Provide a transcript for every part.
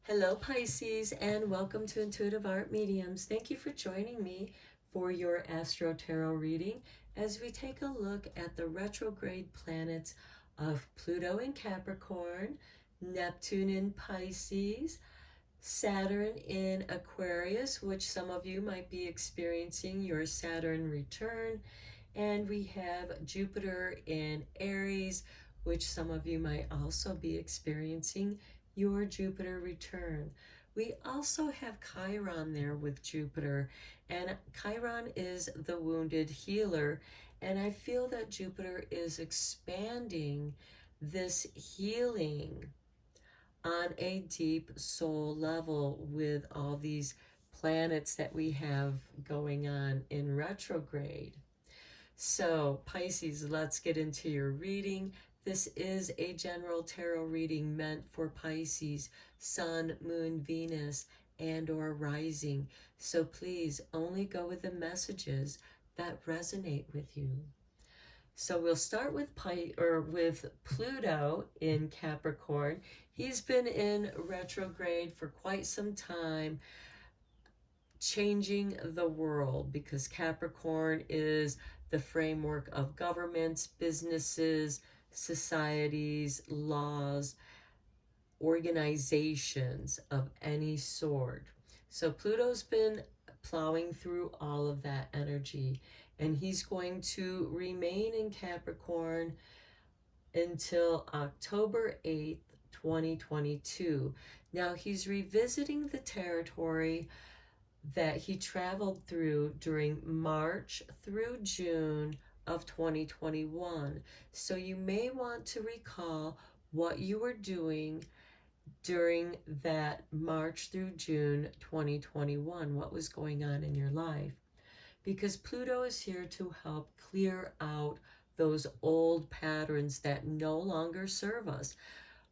Hello, Pisces, and welcome to Intuitive Art Mediums. Thank you for joining me for your Astro Tarot reading as we take a look at the retrograde planets of Pluto in Capricorn, Neptune in Pisces, Saturn in Aquarius, which some of you might be experiencing your Saturn return, and we have Jupiter in Aries, which some of you might also be experiencing your Jupiter return. We also have Chiron there with Jupiter, and Chiron is the wounded healer, and I feel that Jupiter is expanding this healing on a deep soul level with all these planets that we have going on in retrograde. So, Pisces, let's get into your reading. This is a general tarot reading meant for Pisces, Sun, Moon, Venus, and or rising. So please only go with the messages that resonate with you. So we'll start with Pluto in Capricorn. He's been in retrograde for quite some time, changing the world, because Capricorn is the framework of governments, businesses, societies, laws, organizations of any sort. So Pluto's been plowing through all of that energy, and he's going to remain in Capricorn until October 8th, 2022. Now he's revisiting the territory that he traveled through during March through June of 2021. So you may want to recall what you were doing during that March through June 2021, what was going on in your life. Because Pluto is here to help clear out those old patterns that no longer serve us.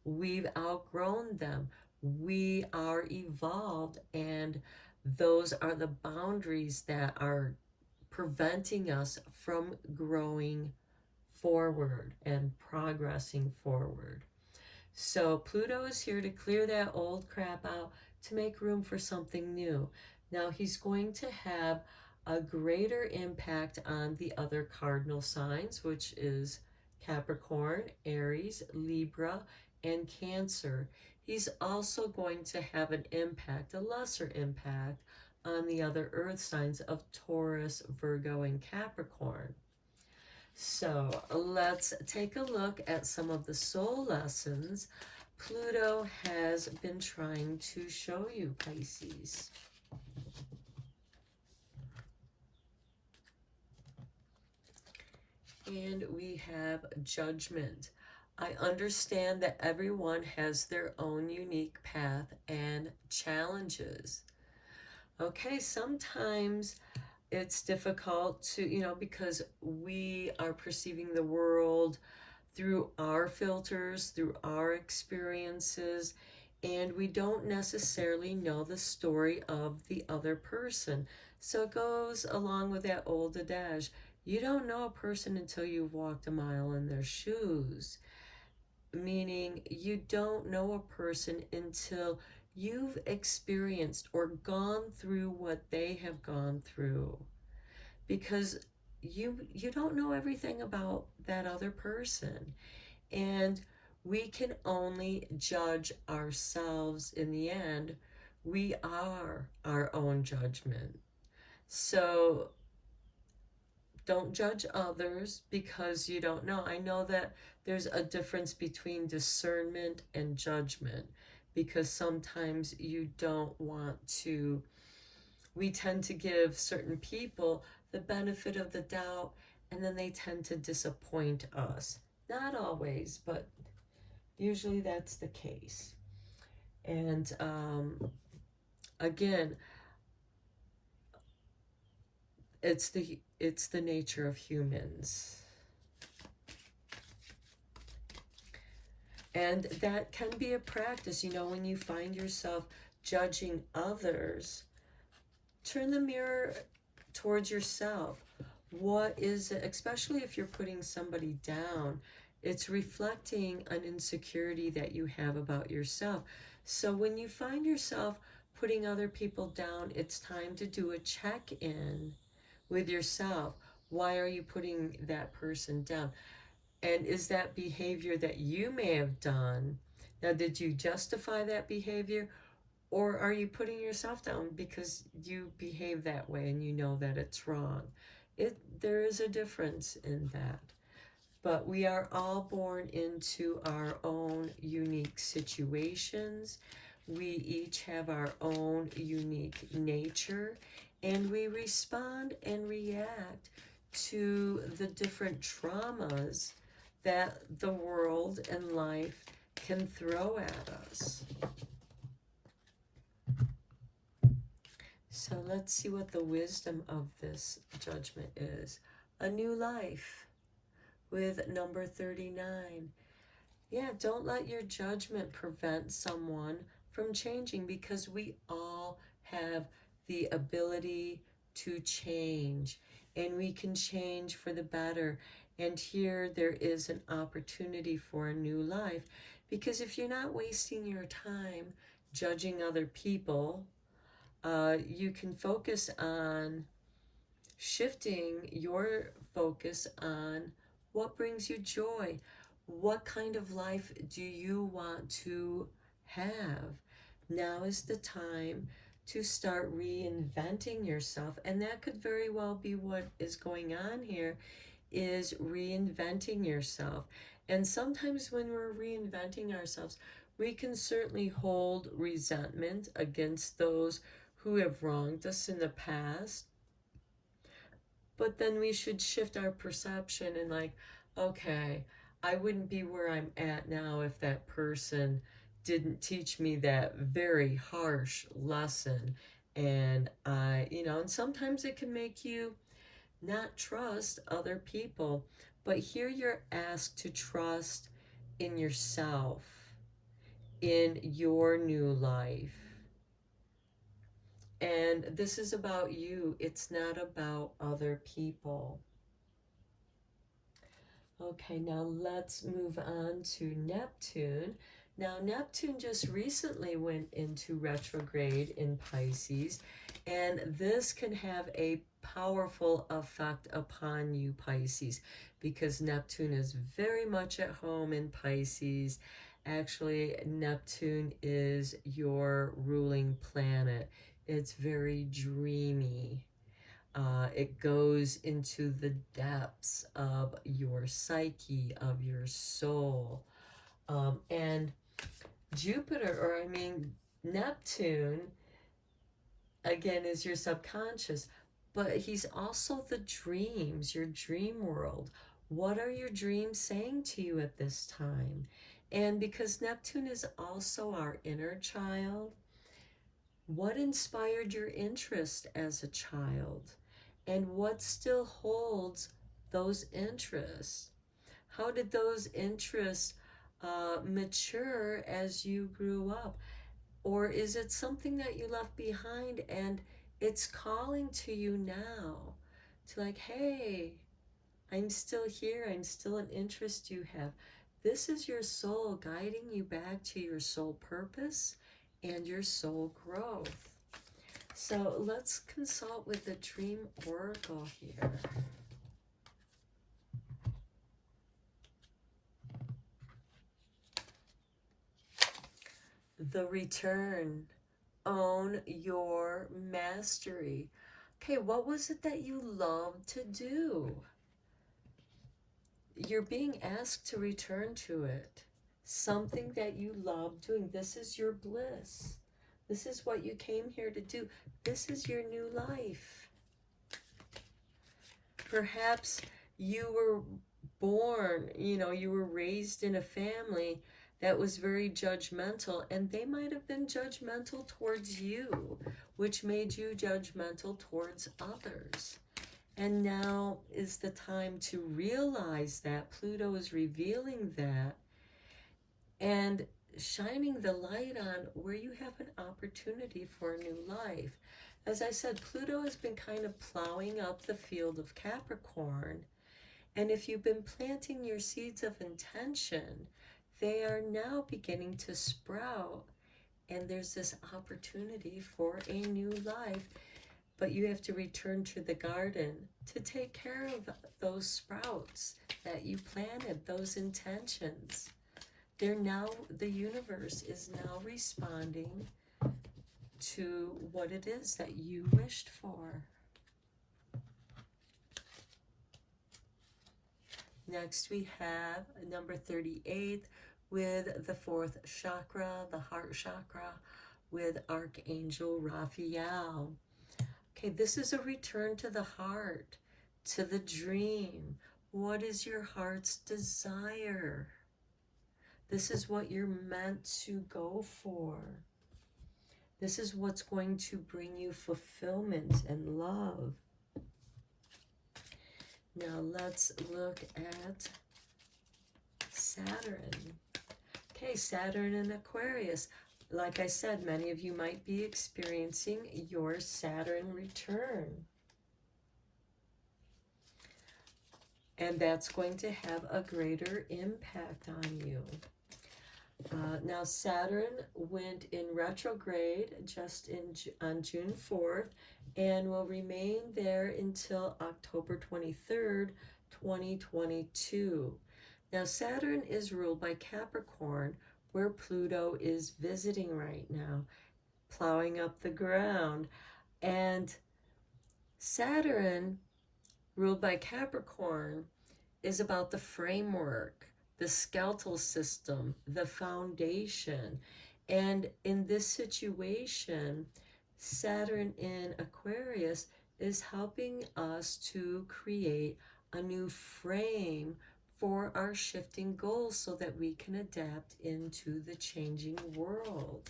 We've outgrown them. We are evolved, and those are the boundaries that are preventing us from growing forward and progressing forward. So Pluto is here to clear that old crap out, to make room for something new. Now he's going to have a greater impact on the other cardinal signs, which is Capricorn, Aries, Libra, and Cancer. He's also going to have an impact, a lesser impact, on the other earth signs of Taurus, Virgo, and Capricorn. So let's take a look at some of the soul lessons Pluto has been trying to show you, Pisces. And we have Judgment. I understand that everyone has their own unique path and challenges. Okay, sometimes it's difficult to, because we are perceiving the world through our filters, through our experiences, and we don't necessarily know the story of the other person. So it goes along with that old adage, you don't know a person until you've walked a mile in their shoes. Meaning you don't know a person until you've experienced or gone through what they have gone through, because you don't know everything about that other person, and we can only judge ourselves. In the end, we are our own judgment. So don't judge others because you don't know. I know that there's a difference between discernment and judgment, because sometimes you don't want to, we tend to give certain people the benefit of the doubt, and then they tend to disappoint us. Not always, but usually that's the case. And again, it's the nature of humans. And that can be a practice, when you find yourself judging others, turn the mirror towards yourself. What is it, especially if you're putting somebody down, it's reflecting an insecurity that you have about yourself. So when you find yourself putting other people down, it's time to do a check-in with yourself. Why are you putting that person down? And is that behavior that you may have done? Now, did you justify that behavior? Or are you putting yourself down because you behave that way and you know that it's wrong? There is a difference in that. But we are all born into our own unique situations. We each have our own unique nature, and we respond and react to the different traumas that the world and life can throw at us. So let's see what the wisdom of this judgment is. A new life with number 39. Yeah, don't let your judgment prevent someone from changing, because we all have the ability to change, and we can change for the better. And here there is an opportunity for a new life, because if you're not wasting your time judging other people, you can focus on shifting your focus on what brings you joy. What kind of life do you want to have? Now is the time to start reinventing yourself, and that could very well be what is going on here, is reinventing yourself. And sometimes when we're reinventing ourselves, we can certainly hold resentment against those who have wronged us in the past. But then we should shift our perception and, like, okay, I wouldn't be where I'm at now if that person didn't teach me that very harsh lesson. And and sometimes it can make you not trust other people. But here you're asked to trust in yourself, in your new life. And this is about you. It's not about other people. Okay, now let's move on to Neptune. Now, Neptune just recently went into retrograde in Pisces, and this can have a powerful effect upon you, Pisces, because Neptune is very much at home in Pisces. Actually, Neptune is your ruling planet. It's very dreamy. It goes into the depths of your psyche, of your soul. And Neptune, again, is your subconscious, but he's also the dreams, your dream world. What are your dreams saying to you at this time? And because Neptune is also our inner child, what inspired your interest as a child? And what still holds those interests? How did those interests mature as you grew up? Or is it something that you left behind and it's calling to you now to, like, hey, I'm still here. I'm still an interest you have. This is your soul guiding you back to your soul purpose and your soul growth. So let's consult with the Dream Oracle here. The Return. Own your mastery. Okay, what was it that you loved to do? You're being asked to return to it. Something that you love doing. This is your bliss. This is what you came here to do. This is your new life. Perhaps you were born, you were raised in a family that was very judgmental, and they might have been judgmental towards you, which made you judgmental towards others. And now is the time to realize that. Pluto is revealing that and shining the light on where you have an opportunity for a new life. As I said, Pluto has been kind of plowing up the field of Capricorn. And if you've been planting your seeds of intention, they are now beginning to sprout and there's this opportunity for a new life. But you have to return to the garden to take care of those sprouts that you planted, those intentions. They're now, the universe is now responding to what it is that you wished for. Next we have number 38 with the 4th chakra, the heart chakra, with Archangel Raphael. Okay, this is a return to the heart, to the dream. What is your heart's desire? This is what you're meant to go for. This is what's going to bring you fulfillment and love. Now let's look at Saturn. Okay, Saturn in Aquarius. Like I said, many of you might be experiencing your Saturn return. And that's going to have a greater impact on you. Now Saturn went in retrograde just on June 4th and will remain there until October 23rd, 2022. Now Saturn is ruled by Capricorn, where Pluto is visiting right now, plowing up the ground. And Saturn, ruled by Capricorn, is about the framework, the skeletal system, the foundation. And in this situation, Saturn in Aquarius is helping us to create a new frame for our shifting goals so that we can adapt into the changing world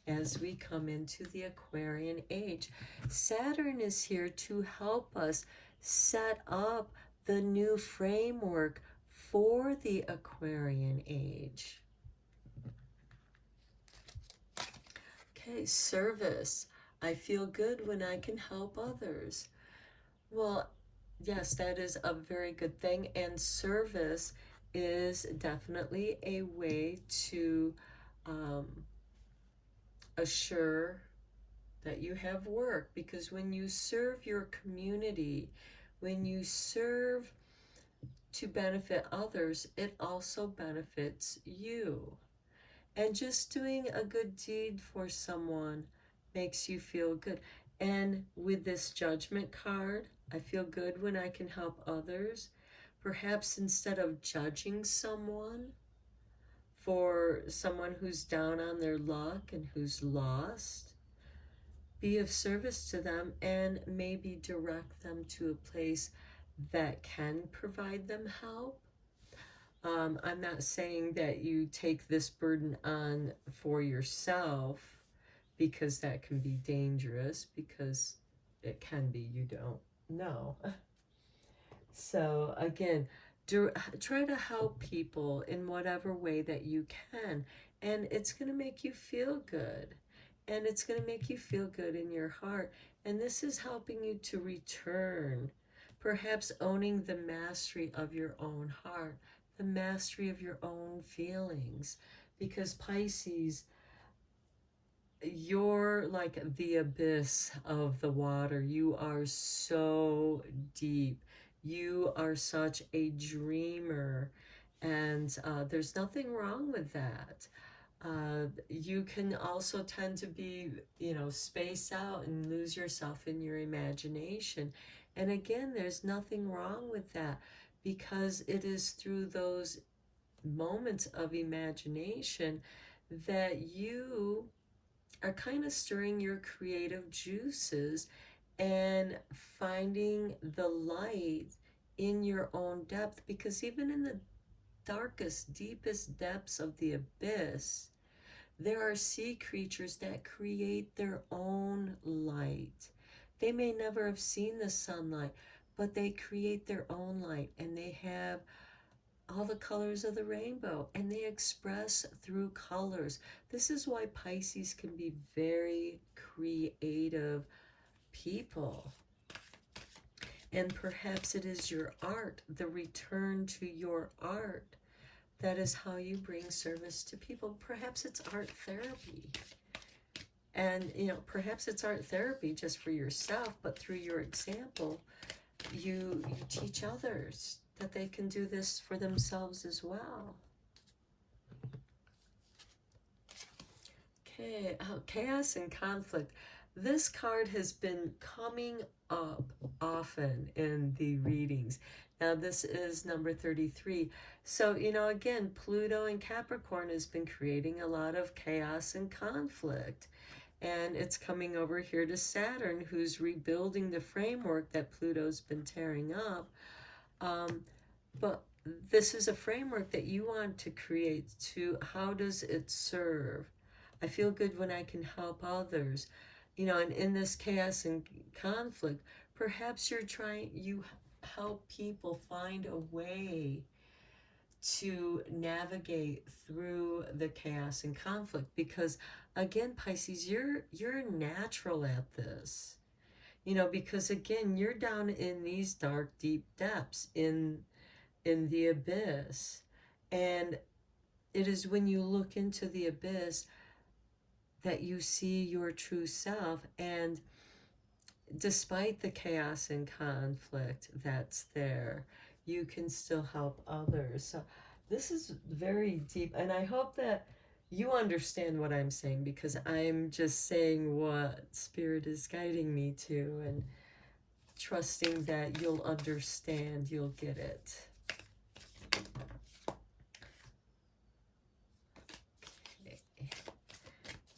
as we come into the Aquarian age. Saturn is here to help us set up the new framework for the Aquarian age. Okay, service. I feel good when I can help others. Well, yes, that is a very good thing, and service is definitely a way to assure that you have work, because when you serve your community, when you serve to benefit others, it also benefits you. And just doing a good deed for someone makes you feel good. And with this Judgment card, I feel good when I can help others. Perhaps instead of judging someone for someone who's down on their luck and who's lost, be of service to them and maybe direct them to a place that can provide them help. I'm not saying that you take this burden on for yourself, because that can be dangerous, because it can be, you don't know. So again, try to help people in whatever way that you can, and it's going to make you feel good, and it's going to make you feel good in your heart. And this is helping you to return, perhaps owning the mastery of your own heart, the mastery of your own feelings. Because Pisces, you're like the abyss of the water. You are so deep. You are such a dreamer, and there's nothing wrong with that. You can also tend to be, space out and lose yourself in your imagination. And again, there's nothing wrong with that, because it is through those moments of imagination that you are kind of stirring your creative juices and finding the light in your own depth. Because even in the darkest, deepest depths of the abyss, there are sea creatures that create their own light. They may never have seen the sunlight, but they create their own light, and they have all the colors of the rainbow, and they express through colors. This is why Pisces can be very creative people. And perhaps it is your art, the return to your art. That is how you bring service to people. Perhaps it's art therapy. And, you know, perhaps it's art therapy just for yourself, but through your example, you teach others that they can do this for themselves as well. Okay, chaos and conflict. This card has been coming up often in the readings. Now, this is number 33. So, you know, again, Pluto and Capricorn has been creating a lot of chaos and conflict. And it's coming over here to Saturn, who's rebuilding the framework that Pluto's been tearing up. But this is a framework that you want to create. To how does it serve? I feel good when I can help others. You know, and in this chaos and conflict, perhaps you help people find a way to navigate through the chaos and conflict, because again, Pisces, you're natural at this. You know, because again, you're down in these dark, deep depths in the abyss. And it is when you look into the abyss that you see your true self. And despite the chaos and conflict that's there, you can still help others. So this is very deep, and I hope that you understand what I'm saying, because I'm just saying what Spirit is guiding me to, and trusting that you'll understand, you'll get it. Okay.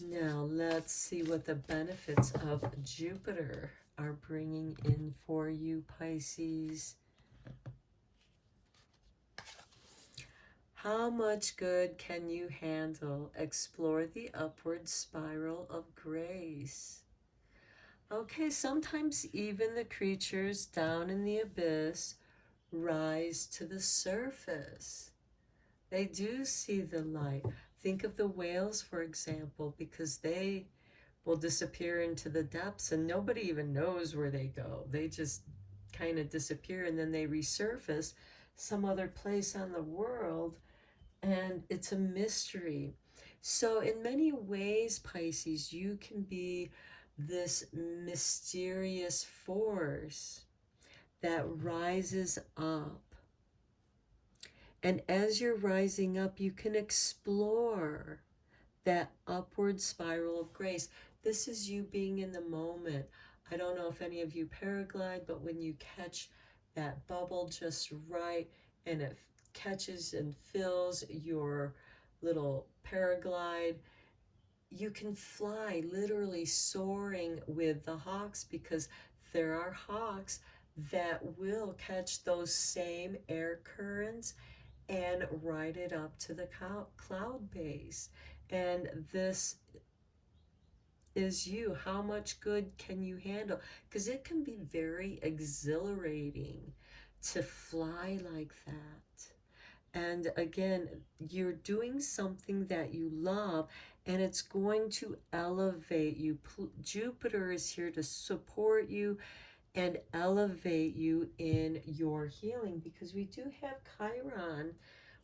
Now let's see what the benefits of Jupiter are bringing in for you, Pisces. How much good can you handle? Explore the upward spiral of grace. Okay, sometimes even the creatures down in the abyss rise to the surface. They do see the light. Think of the whales, for example, because they will disappear into the depths and nobody even knows where they go. They just kind of disappear and then they resurface some other place on the world, and it's a mystery. So in many ways, Pisces, you can be this mysterious force that rises up. And as you're rising up, you can explore that upward spiral of grace. This is you being in the moment. I don't know if any of you paraglide, but when you catch that bubble just right and it catches and fills your little paraglide, you can fly, literally soaring with the hawks, because there are hawks that will catch those same air currents and ride it up to the cloud base. And this is you. How much good can you handle? Because it can be very exhilarating to fly like that. And again, you're doing something that you love, and it's going to elevate you. Jupiter is here to support you and elevate you in your healing, because we do have Chiron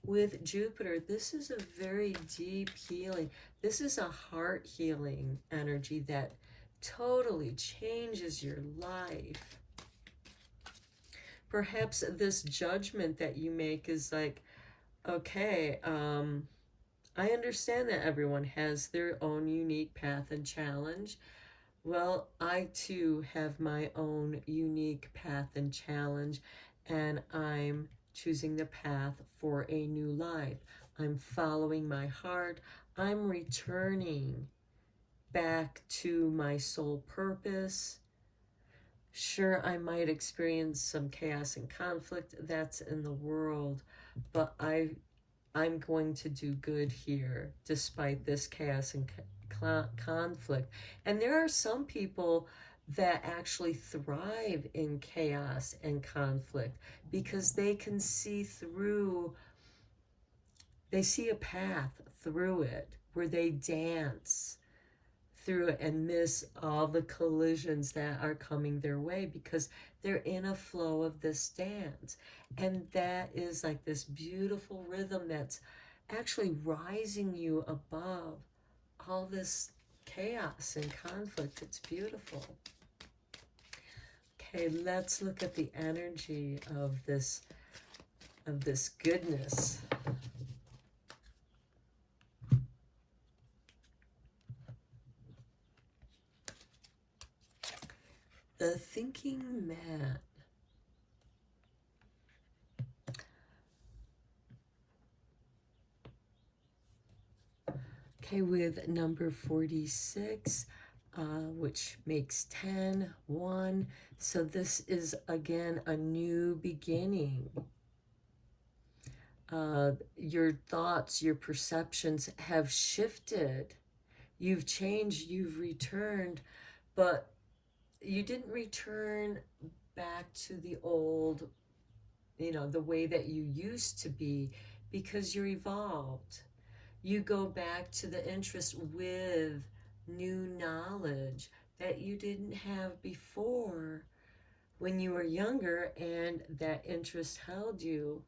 with Jupiter. This is a very deep healing. This is a heart healing energy that totally changes your life. Perhaps this judgment that you make is like, okay, I understand that everyone has their own unique path and challenge. Well, I too have my own unique path and challenge, and I'm choosing the path for a new life. I'm following my heart. I'm returning back to my soul purpose. Sure, I might experience some chaos and conflict. That's in the world, but I'm going to do good here despite this chaos and conflict. And there are some people that actually thrive in chaos and conflict because they can see through, they see a path through it where they dance through it and miss all the collisions that are coming their way because they're in a flow of this dance. And that is like this beautiful rhythm that's actually rising you above all this chaos and conflict. It's beautiful. Okay, let's look at the energy of this goodness. The thinking man. Okay, with number 46, which makes 10, 1. So this is, again, a new beginning. Your thoughts, your perceptions have shifted. You've changed, you've returned, but you didn't return back to the old, the way that you used to be, because you're evolved. You go back to the interest with new knowledge that you didn't have before when you were younger, and that interest held you.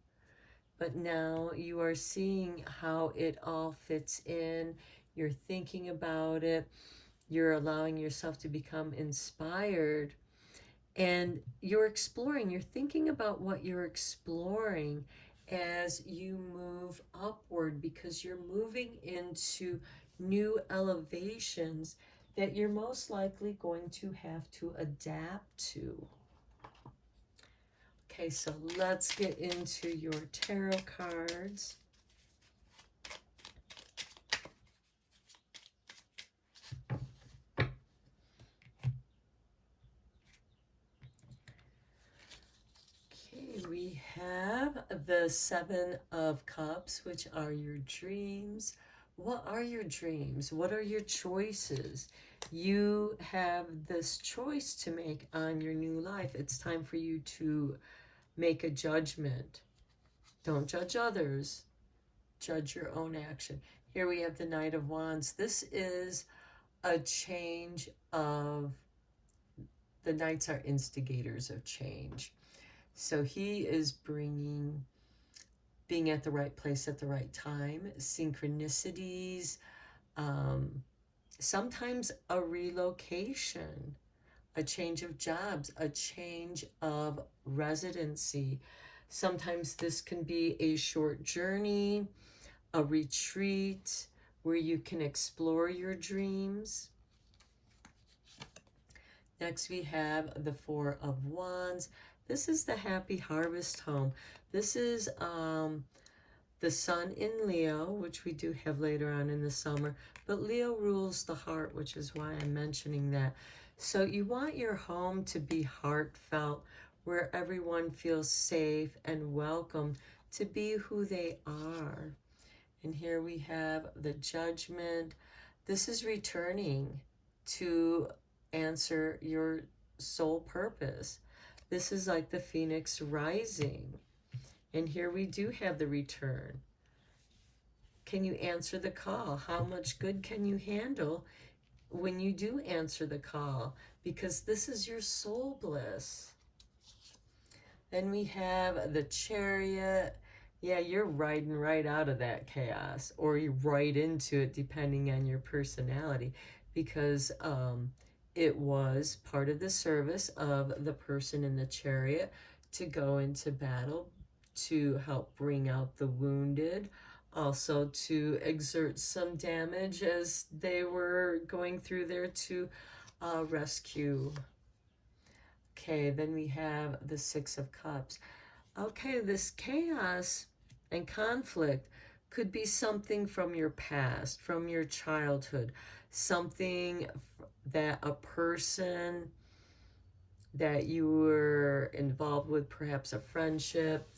But now you are seeing how it all fits in. You're thinking about it. You're allowing yourself to become inspired. And you're exploring. You're thinking about what you're exploring as you move upward, because you're moving into new elevations that you're most likely going to have to adapt to. Okay, so let's get into your tarot cards. Okay, we have the Seven of Cups, which are your dreams. What are your dreams? What are your choices? You have this choice to make on your new life. It's time for you to make a judgment. Don't judge others. Judge your own action. Here we have the Knight of Wands. This is a change of, the Knights are instigators of change. So he is bringing being at the right place at the right time, synchronicities, sometimes a relocation, a change of jobs, a change of residency. Sometimes this can be a short journey, a retreat where you can explore your dreams. Next, we have the Four of Wands. This is the happy harvest home. This is the sun in Leo, which we do have later on in the summer. But Leo rules the heart, which is why I'm mentioning that. So you want your home to be heartfelt, where everyone feels safe and welcome to be who they are. And here we have the Judgment. This is returning to answer your soul purpose. This is like the phoenix rising. And here we do have the return. Can you answer the call? How much good can you handle when you do answer the call? Because this is your soul bliss. Then we have the Chariot. Yeah, you're riding right out of that chaos, or you're right into it, depending on your personality, because it was part of the service of the person in the chariot to go into battle, to help bring out the wounded, also to exert some damage as they were going through there to rescue. Okay, then we have the Six of Cups. Okay, this chaos and conflict could be something from your past, from your childhood, something that a person that you were involved with, perhaps a friendship.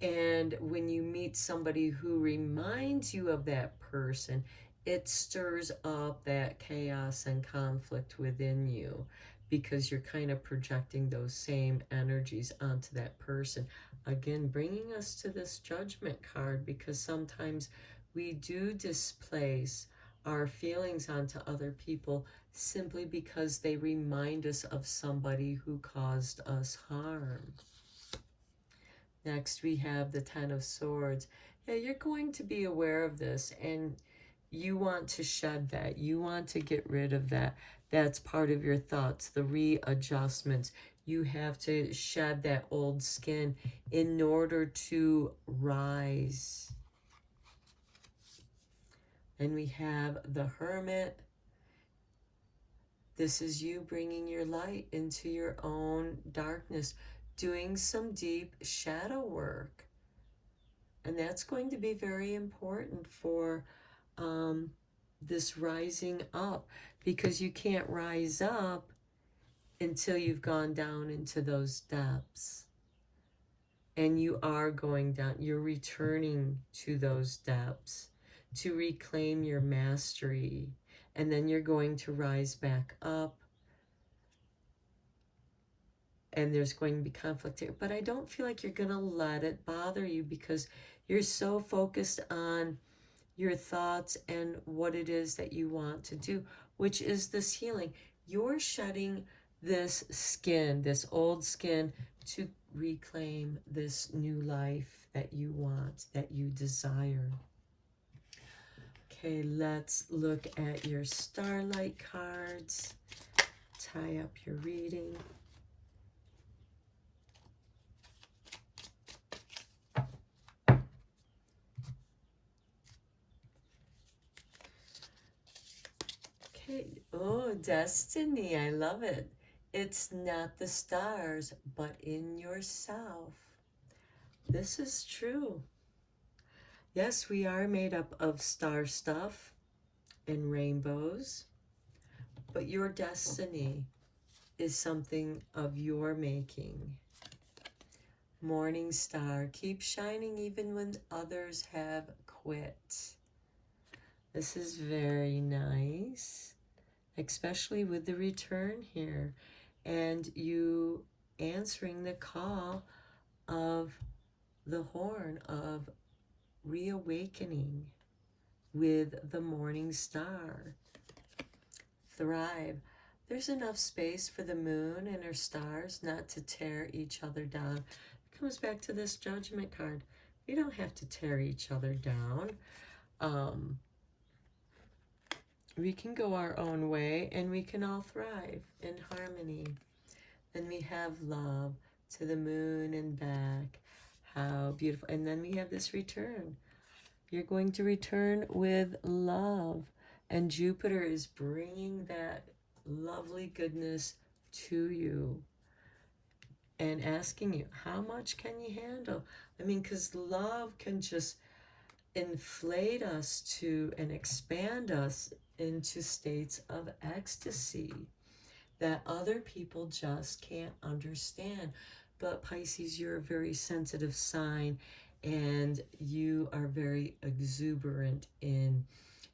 And when you meet somebody who reminds you of that person, it stirs up that chaos and conflict within you, because you're kind of projecting those same energies onto that person. Again, bringing us to this Judgment card, because sometimes we do displace our feelings onto other people simply because they remind us of somebody who caused us harm. Next, we have the Ten of Swords. Yeah, you're going to be aware of this, and you want to shed that. You want to get rid of that. That's part of your thoughts, the readjustments. You have to shed that old skin in order to rise. And we have the Hermit. This is you bringing your light into your own darkness, doing some deep shadow work. And that's going to be very important for this rising up, because you can't rise up until you've gone down into those depths. And you are going down, you're returning to those depths to reclaim your mastery. And then you're going to rise back up. And there's going to be conflict here. But I don't feel like you're going to let it bother you, because you're so focused on your thoughts and what it is that you want to do, which is this healing. You're shedding this skin, this old skin, to reclaim this new life that you want, that you desire. Okay, let's look at your Starlight cards. Tie up your reading. Okay, oh, destiny, I love it. It's not the stars, but in yourself. This is true. Yes, we are made up of star stuff and rainbows, but your destiny is something of your making. Morning star, keep shining even when others have quit. This is very nice, especially with the return here, and you answering the call of the horn of reawakening with the morning star. Thrive. There's enough space for the moon and her stars not to tear each other down. It comes back to this Judgment card. We don't have to tear each other down. We can go our own way, and we can all thrive in harmony. Then we have love, to the moon and back. How beautiful. And then we have this return. You're going to return with love. And Jupiter is bringing that lovely goodness to you and asking you, how much can you handle? I mean, because love can just inflate us to and expand us into states of ecstasy that other people just can't understand. But Pisces, you're a very sensitive sign, and you are very exuberant in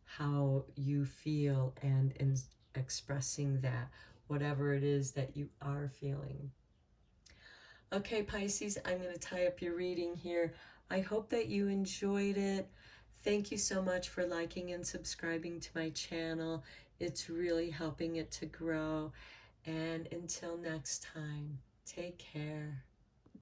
how you feel and in expressing that, whatever it is that you are feeling. Okay, Pisces, I'm going to tie up your reading here. I hope that you enjoyed it. Thank you so much for liking and subscribing to my channel. It's really helping it to grow. And until next time, take care.